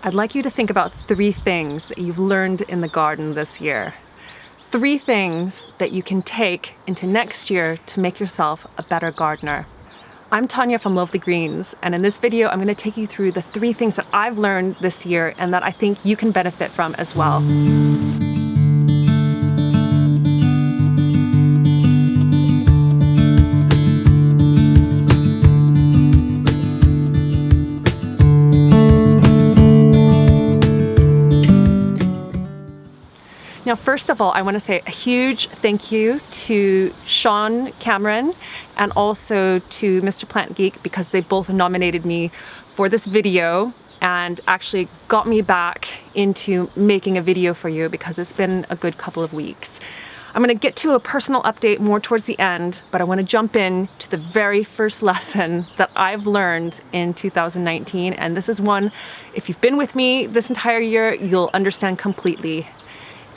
I'd like you to think about 3 things that you've learned in the garden this year. 3 things that you can take into next year to make yourself a better gardener. I'm Tanya from Lovely Greens, and in this video I'm going to take you through the 3 things that I've learned this year and that I think you can benefit from as well. Now, first of all, I want to say a huge thank you to Sean Cameron and also to Mr. Plantgeek, because they both nominated me for this video and actually got me back into making a video for you because it's been a good couple of weeks. I'm going to get to a personal update more towards the end, but I want to jump in to the very first lesson that I've learned in 2019. And this is one, if you've been with me this entire year, you'll understand completely.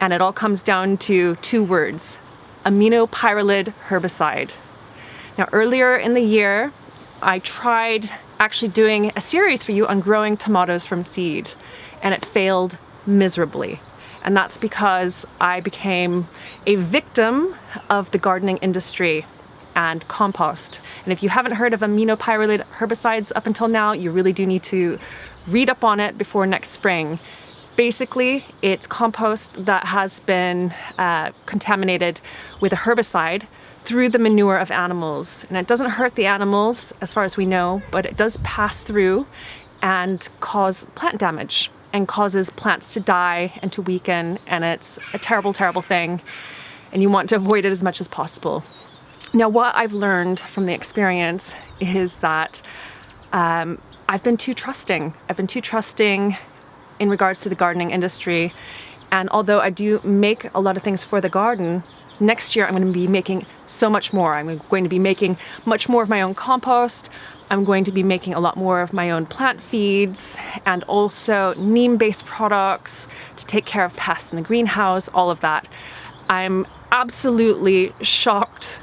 And it all comes down to 2 words: aminopyralid herbicide. Now, earlier in the year, I tried actually doing a series for you on growing tomatoes from seed, and it failed miserably. And that's because I became a victim of the gardening industry and compost. And if you haven't heard of aminopyralid herbicides up until now, you really do need to read up on it before next spring. Basically, it's compost that has been contaminated with a herbicide through the manure of animals. And it doesn't hurt the animals, as far as we know, but it does pass through and cause plant damage and causes plants to die and to weaken. And it's a terrible, terrible thing. And you want to avoid it as much as possible. Now, what I've learned from the experience is that I've been too trusting. I've been too trusting in regards to the gardening industry. And although I do make a lot of things for the garden, next year I'm going to be making so much more. I'm going to be making much more of my own compost. I'm going to be making a lot more of my own plant feeds and also neem-based products to take care of pests in the greenhouse, all of that. I'm absolutely shocked,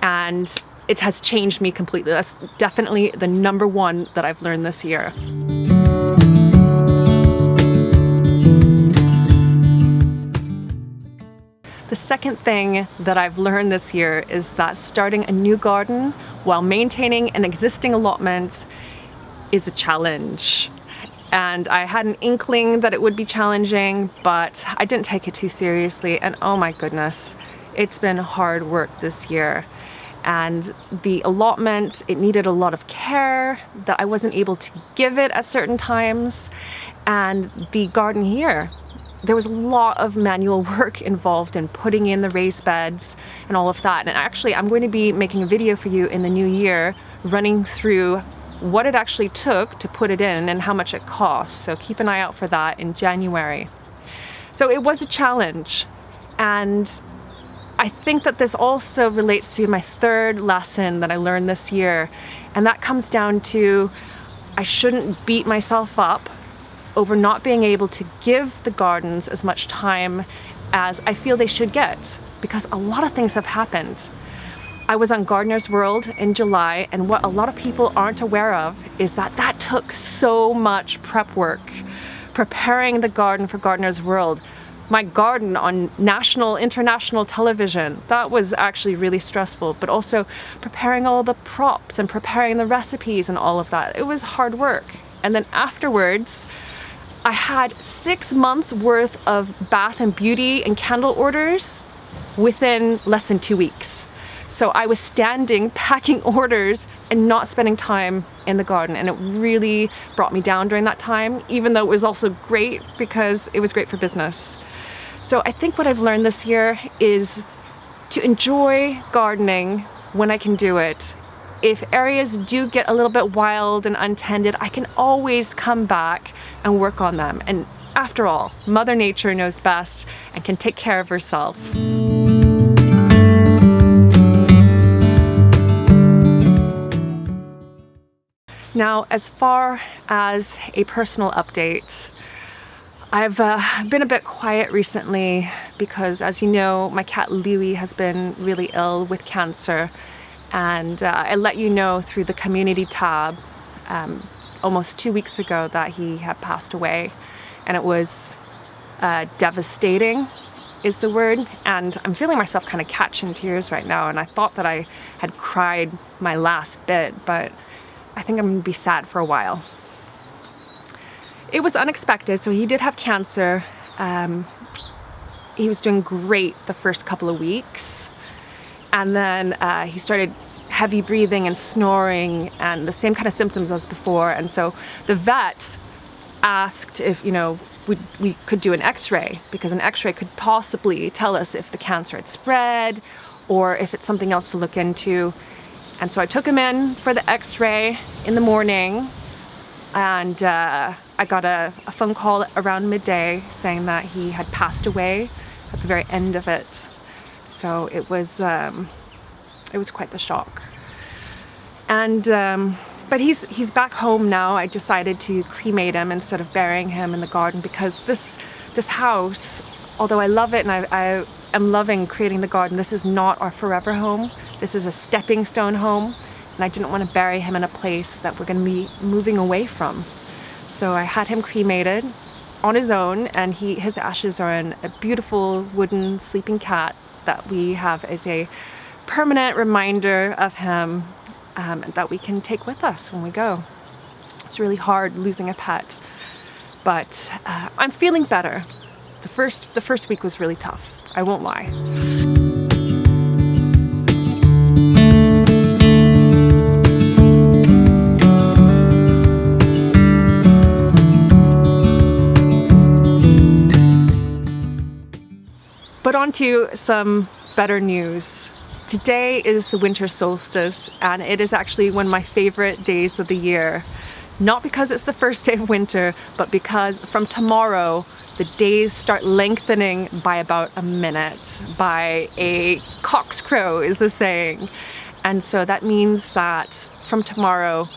and it has changed me completely. That's definitely the number 1 that I've learned this year. The second thing that I've learned this year is that starting a new garden while maintaining an existing allotment is a challenge. And I had an inkling that it would be challenging, but I didn't take it too seriously. And oh my goodness, it's been hard work this year. And the allotment, it needed a lot of care that I wasn't able to give it at certain times. And the garden here, there was a lot of manual work involved in putting in the raised beds and all of that. And actually, I'm going to be making a video for you in the new year, running through what it actually took to put it in and how much it cost. So keep an eye out for that in January. So it was a challenge. And I think that this also relates to my 3rd lesson that I learned this year. And that comes down to, I shouldn't beat myself up over not being able to give the gardens as much time as I feel they should get, because a lot of things have happened. I was on Gardener's World in July, and what a lot of people aren't aware of is that that took so much prep work. Preparing the garden for Gardener's World, my garden on national, international television, that was actually really stressful, but also preparing all the props and preparing the recipes and all of that. It was hard work. And then afterwards, I had 6 months worth of bath and beauty and candle orders within less than 2 weeks. So I was standing, packing orders and not spending time in the garden. And it really brought me down during that time, even though it was also great because it was great for business. So I think what I've learned this year is to enjoy gardening when I can do it. If areas do get a little bit wild and untended, I can always come back and work on them. And after all, Mother Nature knows best and can take care of herself. Now, as far as a personal update, I've been a bit quiet recently because, as you know, my cat Louie has been really ill with cancer. And I let you know through the community tab a almost 2 weeks ago that he had passed away, and it was devastating is the word, and I'm feeling myself kind of catching tears right now, and I thought that I had cried my last bit, but I think I'm gonna be sad for a while. It was unexpected, so he did have cancer. He was doing great the first couple of weeks, and then he started heavy breathing and snoring and the same kind of symptoms as before, and so the vet asked if, you know, we could do an x-ray, because an x-ray could possibly tell us if the cancer had spread or if it's something else to look into. And so I took him in for the x-ray in the morning, and I got a phone call around midday saying that he had passed away at the very end of it. So it was quite the shock. And but he's back home now. I decided to cremate him instead of burying him in the garden, because this house, although I love it and I am loving creating the garden, this is not our forever home. This is a stepping stone home, and I didn't want to bury him in a place that we're going to be moving away from. So I had him cremated on his own, and his ashes are in a beautiful wooden sleeping cat that we have as a permanent reminder of him, that we can take with us when we go. It's really hard losing a pet, but I'm feeling better. The first week was really tough, I won't lie. But on to some better news. Today is the winter solstice, and it is actually one of my favorite days of the year. Not because it's the first day of winter, but because from tomorrow the days start lengthening by about a minute, by a cock's crow is the saying. And so that means that from tomorrow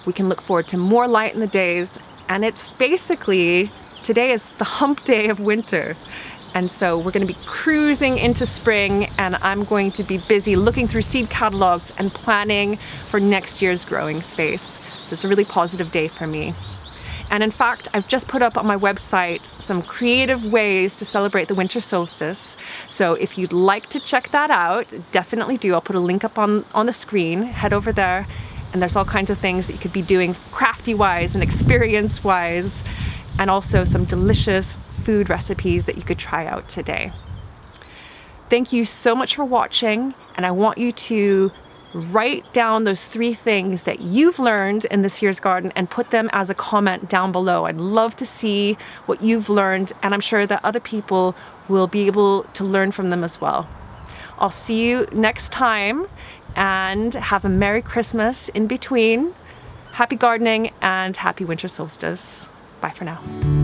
we can look forward to more light in the days, and it's basically, today is the hump day of winter. And so we're going to be cruising into spring, and I'm going to be busy looking through seed catalogs and planning for next year's growing space. So it's a really positive day for me. And in fact, I've just put up on my website some creative ways to celebrate the winter solstice. So if you'd like to check that out, definitely do. I'll put a link up on the screen. Head over there, and there's all kinds of things that you could be doing crafty-wise and experience-wise, and also some delicious food recipes that you could try out today. Thank you so much for watching, and I want you to write down those 3 things that you've learned in this year's garden and put them as a comment down below. I'd love to see what you've learned, and I'm sure that other people will be able to learn from them as well. I'll see you next time, and have a Merry Christmas in between. Happy gardening and happy winter solstice. Bye for now.